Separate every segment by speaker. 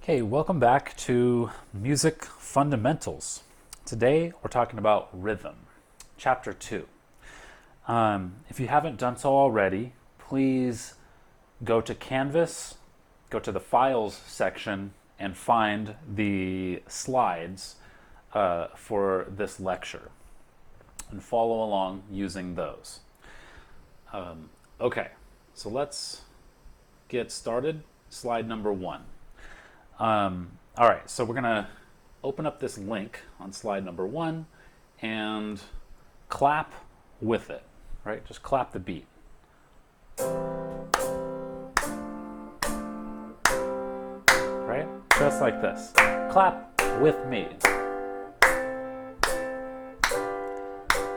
Speaker 1: Hey, welcome back to Music Fundamentals. Today we're talking about rhythm, Chapter 2. If you haven't done so already, please go to Canvas, go to the Files section, and find the slides for this lecture, and follow along using those. Okay, so let's get started. Slide number 1. All right, so we're going to open up this link on slide number 1 and clap with it, right? Just clap the beat. Right? Just like this. Clap with me.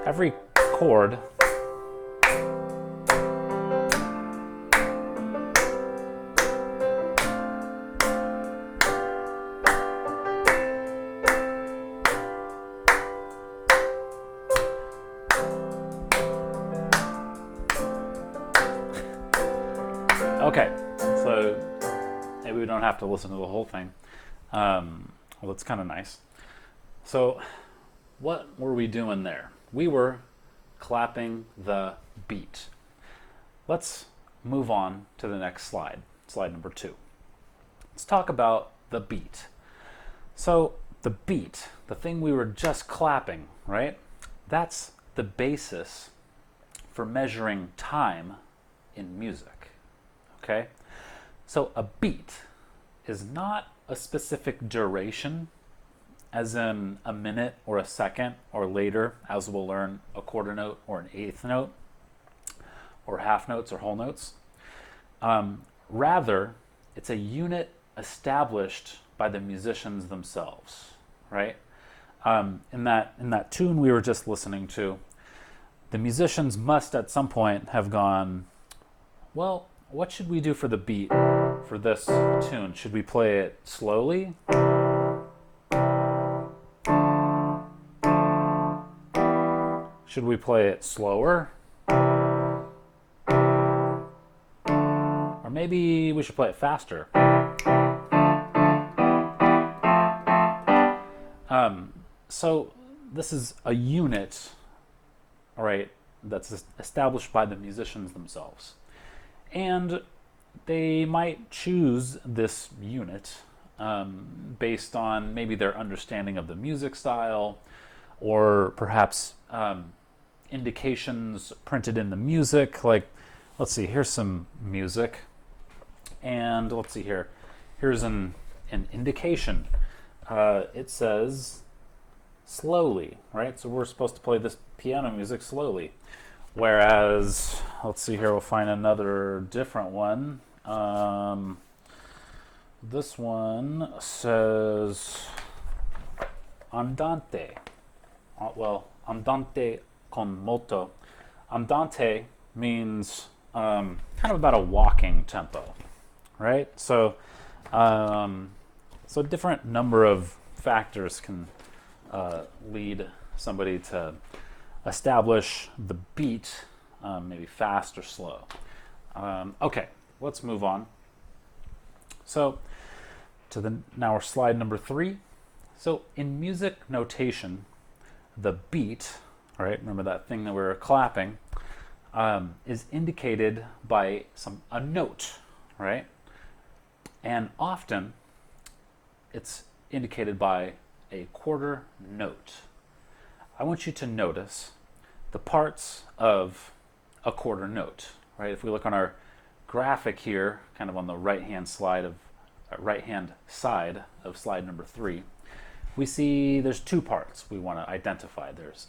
Speaker 1: Every chord Okay, so maybe we don't have to listen to the whole thing. Well, that's kind of nice. So what were we doing there? We were clapping the beat. Let's move on to the next slide, slide number 2. Let's talk about the beat. So the beat, the thing we were just clapping, right? That's the basis for measuring time in music. Okay, so a beat is not a specific duration, as in a minute or a second, or later, as we'll learn, a quarter note or an eighth note, or half notes or whole notes. Rather, it's a unit established by the musicians themselves, right? In that tune we were just listening to, the musicians must at some point have gone, well, what should we do for the beat for this tune? Should we play it slowly? Should we play it slower? Or maybe we should play it faster. So this is a unit, all right, that's established by the musicians themselves. And they might choose this unit based on maybe their understanding of the music style, or perhaps indications printed in the music. Like, let's see, here's some music, and let's see here. Here's an indication. It says slowly, right? So we're supposed to play this piano music slowly. Whereas, let's see here, we'll find another different one. This one says andante. Andante con molto. Andante means kind of about a walking tempo, right? So, so a different number of factors can lead somebody to establish the beat, maybe fast or slow. Okay, let's move on. So, now we're slide number 3. So, in music notation, the beat, right? Remember that thing that we were clapping, is indicated by a note, right? And often, it's indicated by a quarter note. I want you to notice the parts of a quarter note, right? If we look on our graphic here, kind of on the right-hand side of slide number 3, we see there's 2 parts we want to identify. There's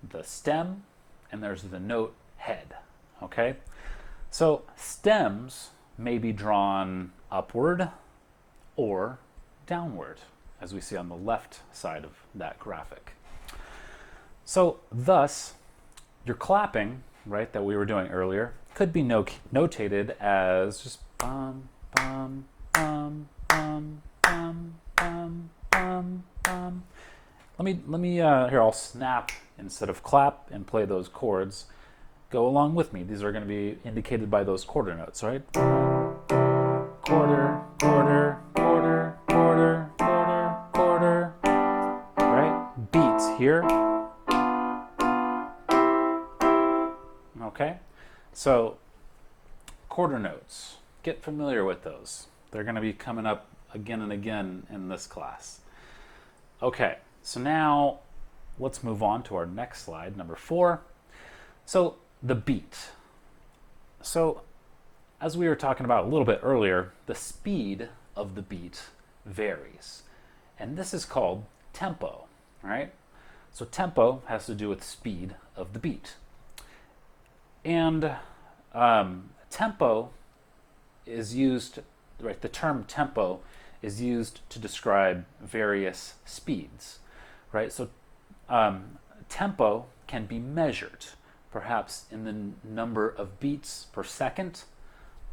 Speaker 1: the stem and there's the note head, okay? So stems may be drawn upward or downward, as we see on the left side of that graphic. So thus, your clapping, right, that we were doing earlier, could be notated as just bum, bum, bum, bum, bum, bum, bum, bum. Let me here, I'll snap instead of clap and play those chords. Go along with me. These are going to be indicated by those quarter notes, right? Quarter, quarter, quarter, quarter, here. Okay, so quarter notes. Get familiar with those. They're going to be coming up again and again in this class. Okay, so now let's move on to our next slide, number 4. So the beat. So as we were talking about a little bit earlier, the speed of the beat varies. And this is called tempo, right? So tempo has to do with speed of the beat. And tempo is used, right? The term tempo is used to describe various speeds, right? So tempo can be measured, perhaps in the number of beats per second,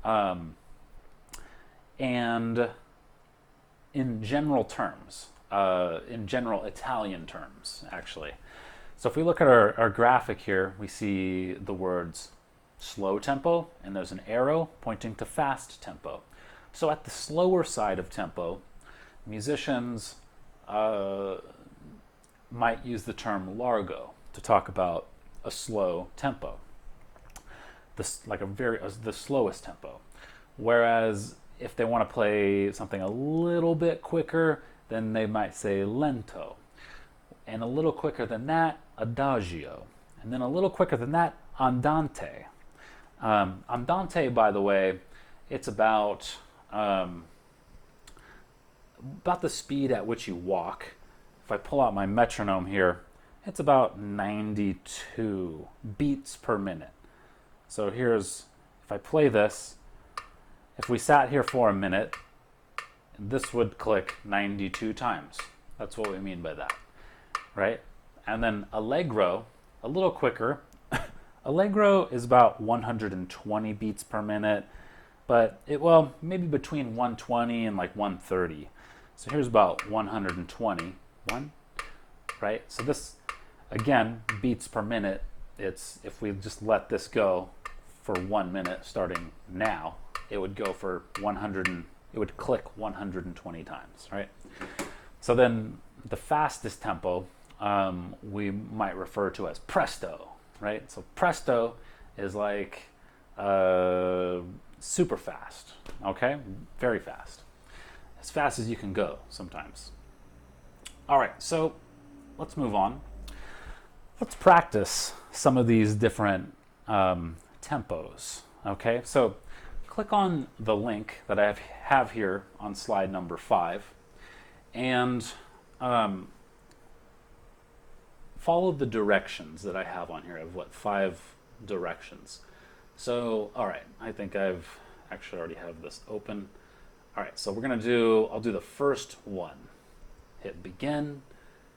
Speaker 1: and in general terms, in general Italian terms, actually. So if we look at our graphic here, we see the words slow tempo, and there's an arrow pointing to fast tempo. So at the slower side of tempo, musicians might use the term largo to talk about a slow tempo, the slowest tempo. Whereas if they want to play something a little bit quicker, then they might say lento. And a little quicker than that, adagio. And then a little quicker than that, andante. Andante, by the way, it's about the speed at which you walk. If I pull out my metronome here, it's about 92 beats per minute. So here's, if I play this, if we sat here for a minute, this would click 92 times. That's what we mean by that, right? And then allegro, a little quicker. Allegro is about 120 beats per minute, but maybe between 120 and like 130. So here's about 120, right? So this, again, beats per minute. It's, if we just let this go for 1 minute starting now, it would go for it would click 120 times, right? So then the fastest tempo we might refer to as presto, right? So presto is like super fast, okay? Very fast. As fast as you can go sometimes. All right, so let's move on. Let's practice some of these different tempos, okay? So click on the link that I have here on slide number 5 and follow the directions that I have on here. I have 5 directions. So, all right, I think I've actually already have this open. All right, so I'll do the first one. Hit begin,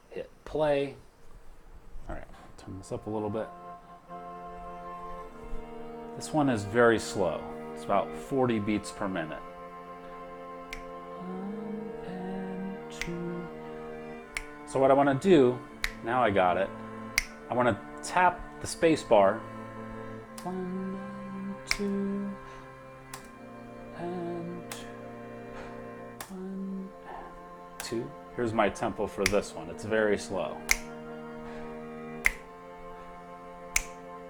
Speaker 1: hit play. All right, turn this up a little bit. This one is very slow. It's about 40 beats per minute. 1 and 2. So what I want to do, now I got it, I want to tap the space bar. 1 and 2 and 1 and 2. Here's my tempo for this one. It's very slow.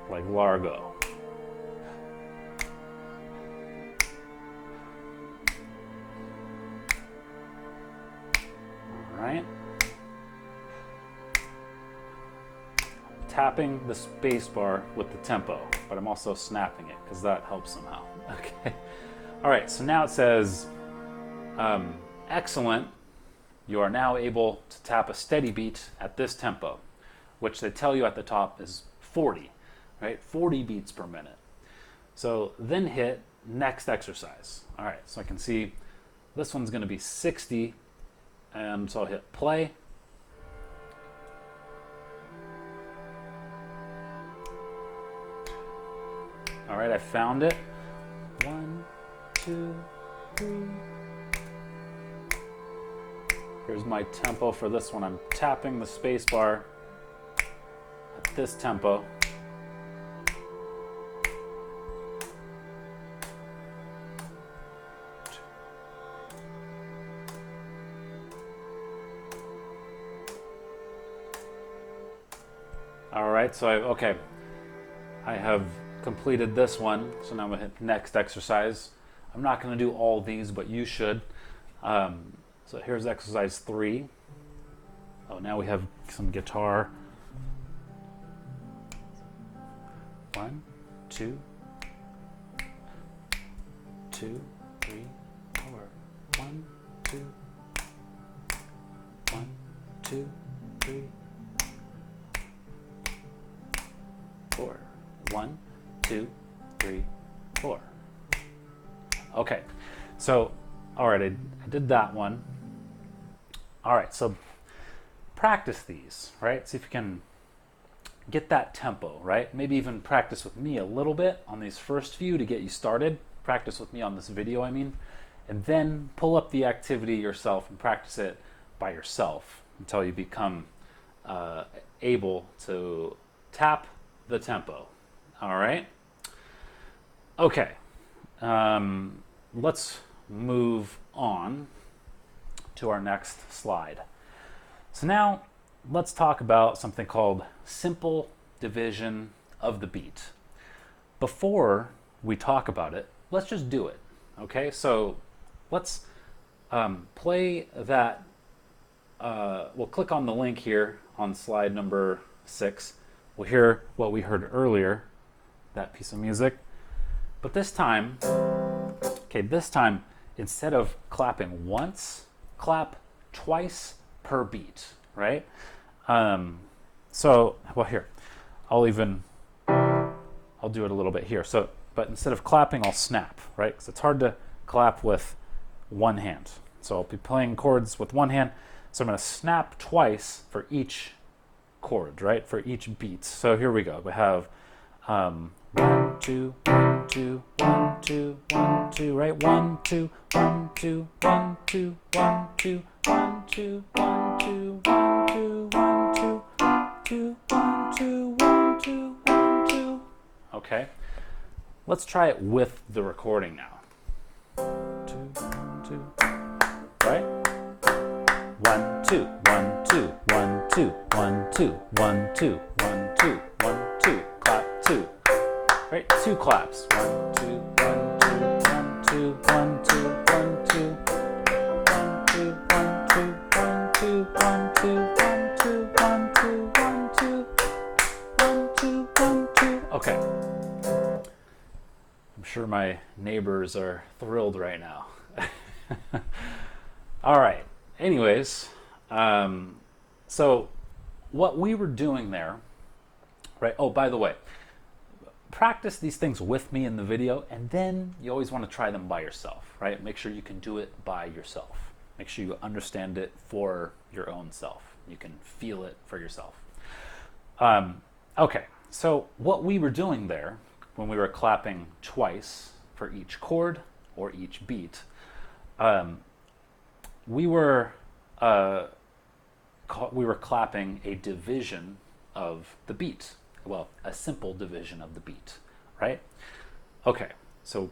Speaker 1: Like largo. Right? Tapping the space bar with the tempo, but I'm also snapping it because that helps somehow. Okay. All right, so now it says, excellent. You are now able to tap a steady beat at this tempo, which they tell you at the top is 40, right? 40 beats per minute. So then hit next exercise. All right, so I can see this one's going to be 60. And so I'll hit play. All right, I found it. 1, 2, 3. Here's my tempo for this one. I'm tapping the space bar at this tempo. All right, so I have completed this one. So now I'm gonna hit next exercise. I'm not gonna do all these, but you should. So here's exercise 3. Oh, now we have some guitar. 1, 2, 2, 3, 4. 1, 2, 1, 2, 3, 4. 1, 2, 3, 4. Okay, so all right, I did that one. All right, so practice these, right? See if you can get that tempo, right? Maybe even practice with me a little bit on these first few to get you started. Practice with me on this video, I mean, and then pull up the activity yourself and practice it by yourself until you become able to tap the tempo. All right? Okay. Let's move on to our next slide. So now let's talk about something called simple division of the beat. Before we talk about it, let's just do it. Okay, so let's play that. We'll click on the link here on slide number 6. We'll hear what we heard earlier, that piece of music. But this time, instead of clapping once, clap twice per beat, right? Well, here, I'll do it a little bit here. So, but instead of clapping, I'll snap, right? Because it's hard to clap with one hand. So I'll be playing chords with one hand. So I'm going to snap twice for each chord, right? For each beat. So here we go. We have 1, 2, 1, 2, 1, 2, 1, 2, right? 1, 2, 1, 2, 1, 2, 1, 2, 1, 2, 1, 2, 1, 2, 1, 2, 2, 1, 2, 1, 2, 1, 2. Okay. Let's try it with the recording now. 2, 1, 2. Right? 1, 2, 1, 2, 1, 2, 1, 2, 1, 2, 1, 2, 1, 2, clap 2. Right? 2 claps. 1, 2, 1, 2, 1, 2, 1, 2, 1, 2, 1, 2, 1, 2, 1, 2, 1, 2, 1, 2, 1, 2, 1, 2, 1, 2. Okay. I'm sure my neighbors are thrilled right now. All right. Anyways, so what we were doing there, right? Oh, by the way, practice these things with me in the video, and then you always want to try them by yourself, right? Make sure you can do it by yourself. Make sure you understand it for your own self. You can feel it for yourself. Okay, so what we were doing there when we were clapping twice for each chord or each beat, we were clapping a division of the beat. Well, a simple division of the beat, right? Okay, so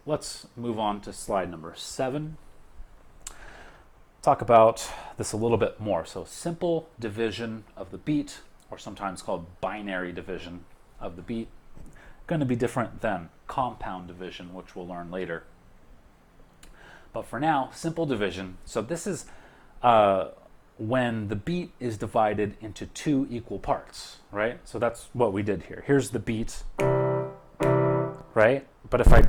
Speaker 1: let's move on to slide number 7. Talk about this a little bit more. So simple division of the beat, or sometimes called binary division of the beat, going to be different than compound division, which we'll learn later. But for now, simple division. So this is when the beat is divided into 2 equal parts, right? So that's what we did here. Here's the beat, right? But if I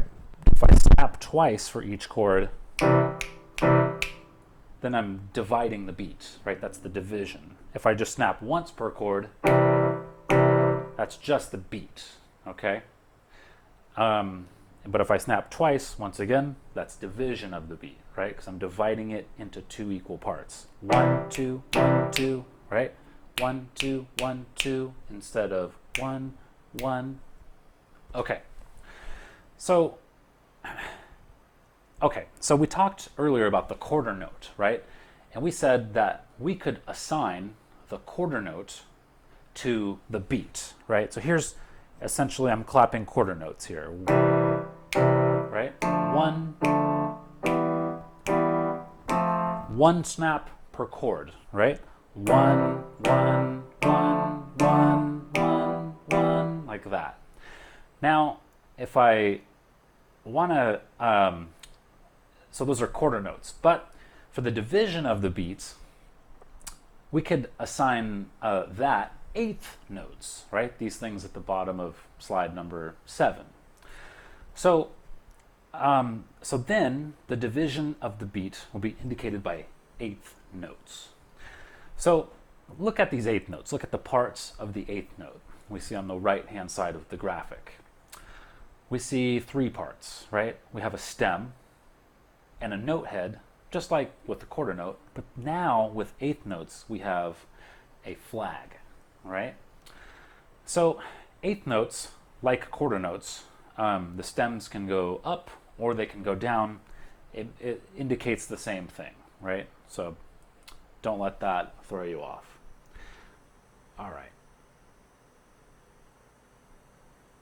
Speaker 1: snap twice for each chord, then I'm dividing the beat, right? That's the division. If I just snap once per chord, that's just the beat, okay? But if I snap twice, once again, that's division of the beat, right? Because I'm dividing it into 2 equal parts. 1, 2, 1, 2, right? 1, 2, 1, 2, instead of 1, 1. Okay. So we talked earlier about the quarter note, right? And we said that we could assign the quarter note to the beat, right? So here's essentially, I'm clapping quarter notes here. Right? One snap per chord, right? 1, 1, 1, 1, like that. Now, if I want to, so those are quarter notes, but for the division of the beats, we could assign that eighth notes, right? These things at the bottom of slide number 7. So, so then the division of the beat will be indicated by eighth notes. So look at these eighth notes. Look at the parts of the eighth note we see on the right-hand side of the graphic. We see 3 parts, right? We have a stem and a note head, just like with the quarter note, but now with eighth notes we have a flag, right? So eighth notes, like quarter notes, the stems can go up or they can go down. It indicates the same thing, right? So don't let that throw you off. All right.